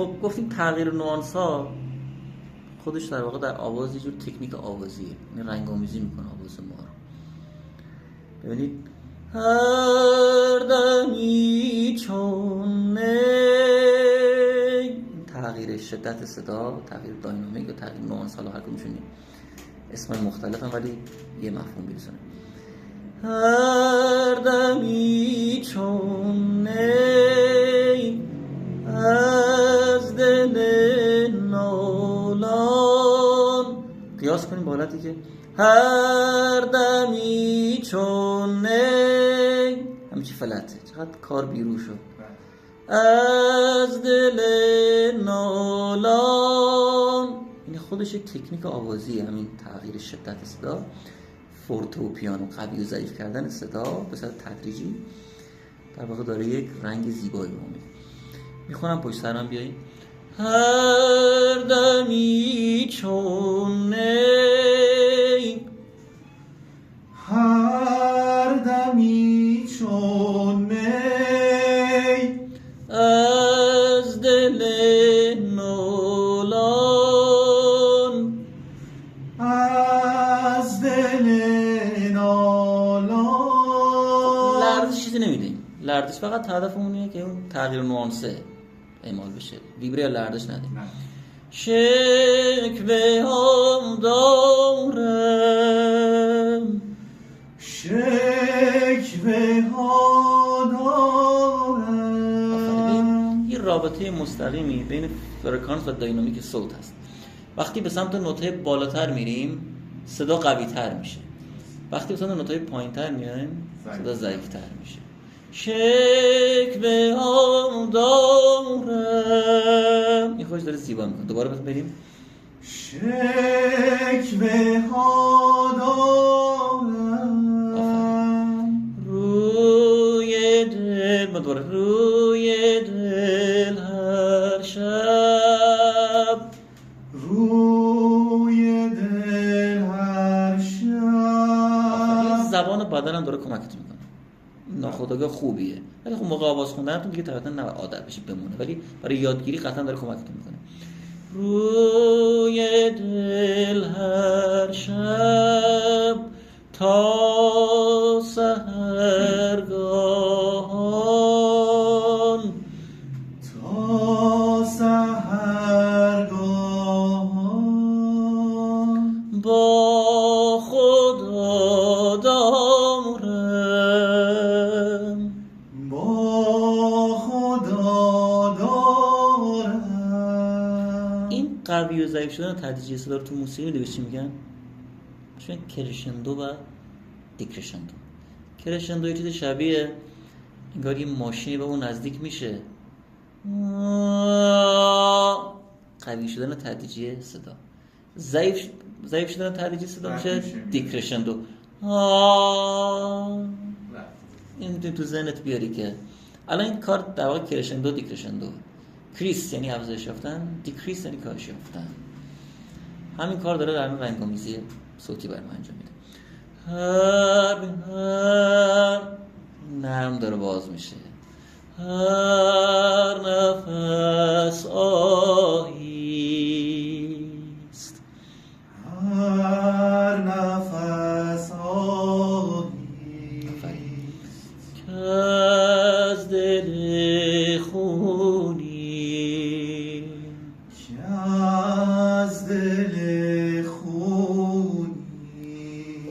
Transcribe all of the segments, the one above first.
خب گفتیم تغییر نوانس ها خودش در واقع در آواز یه جور تکنیک آوازیه، یعنی رنگ‌آمیزی میکنه آواز ما رو. ببینید هر دمی چون تغییر شدت صدا، تغییر داینامیک یا تغییر نوانس، حالا هر کدومشون اسم مختلف هم ولی یه مفهوم میرسونه. هر دمی چون از دل نالان، قیاس کنیم با حالتی که هر دمی چون همچی فلته، چقدر کار بیرون شد. از دل نالان این خودش یک تکنیک آوازیه، همین تغییر شدت صدا، فورته و پیانو، قوی و ضعیف کردن صدا به صورت تدریجی در واقع داره یک رنگ زیبایی رو میده. میخونم پشت سرم بیایید. هر دمی چون هر دمی چون از دل نالان، از دل نالان. لرزش چیزی نمیدیم، لرزش فقط هدفمون اینه که اون تغییر نوانسه اعمال بشه، ویبره یا لرزش ندیم. شکوه هم دارم، شکوه ها دارم. این رابطه مستقیمی بین فرکانس و داینامیک صوت هست. وقتی به سمت نوت‌های بالاتر میریم صدا قوی تر میشه، وقتی به سمت نوت‌های پایین تر میایم صدا ضعیف تر میشه. شکوه هم دارم، این خوش داره زیبا میکنه. دوباره بریم. شکوه ها دارم روی دل، دوباره روی دل هر شب، روی دل هر شب. زبان بدنم داره کمکتون میکنه، ناخودآگاه خوبیه، ولی خب موقع آواز خوندنتون دیگه طبعا نه عادت بشه بمونه، ولی برای یادگیری قطعا داره کمکتون میکنه. روی دل هر شب تا سحرگاهان، تا سحرگاهان با خدا دارم، با خدا دارم. این قوی و ضعیف شدن تدریجی صدا رو تو موسیقی می‌دونی چی میگن؟ چون کرشندو و دیکرشندو. کرشندو یه چیز شبیه انگار یه ماشینی به اون نزدیک میشه، قوی شدن تدریجی صدا. ضعیف شدن تدریجی صدا میشه دیکرشندو. این میتونی تو ذهنت بیاری که الان این کار در واقع کرشندو دیکرشندو. کریس یعنی افزایش یافتن، دیکریس یعنی کاهش یافتن. همین کار داره در رنگ‌آمیزی صوتی برای ما انجام میده. هر نرم داره باز میشه، هر نفس آهیست، هر نفس آهیست که از دل خونی، که از دل خونی.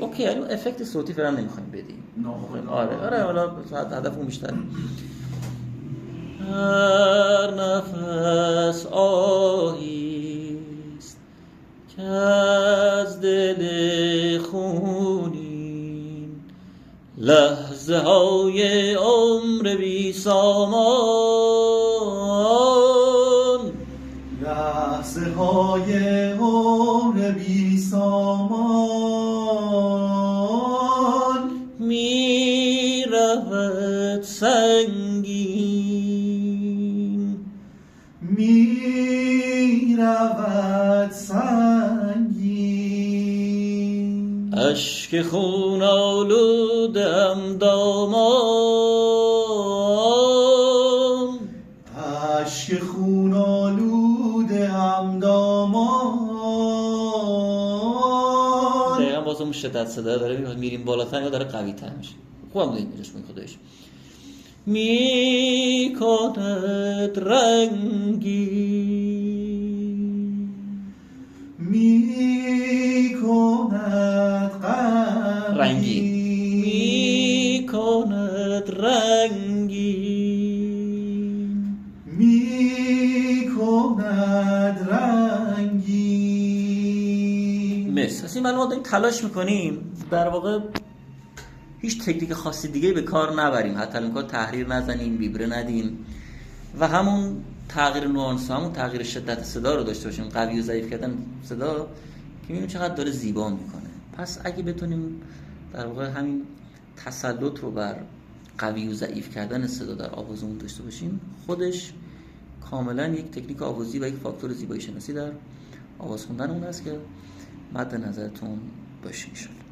اوکی، یعنی افکت صوتی فعلا نمیخوایم بدیم. آره حالا هدفمون بیشتره. هر نفس آهیست که از دل خونین، لحظه های عمر بی سامان، لحظه های عمر بی سامان. می رود سنگین، می رود سنگین. اشک خون آلودم دامان، اشک اشک خون آلوده همدامان. دقیقا باز اون شدت صدا داره میریم بالاتر یا داره قوی تر میشه. خوبم دیگه میجاش من خودش میکند رنگی میکند رنگی مثل از این معلومات داریم تلاش میکنیم در واقع هیچ تکنیک خاصی دیگه به کار نبریم، حتی الان تحریر نزنیم، ویبره ندیم و همون تغییر نوانس، همون تغییر شدت صدا رو داشته باشیم، قوی و ضعیف کردن صدا که میبینیم چقدر داره زیبا میکنه. پس اگه بتونیم در واقع همین تسلط رو بر قوی و ضعیف کردن صدا در آوازمون داشته باشیم، خودش کاملا یک تکنیک آوازی و یک فاکتور زیبایی شناسی در آواز خوندن اون است که مد نظرتون باشه ان شاءالله.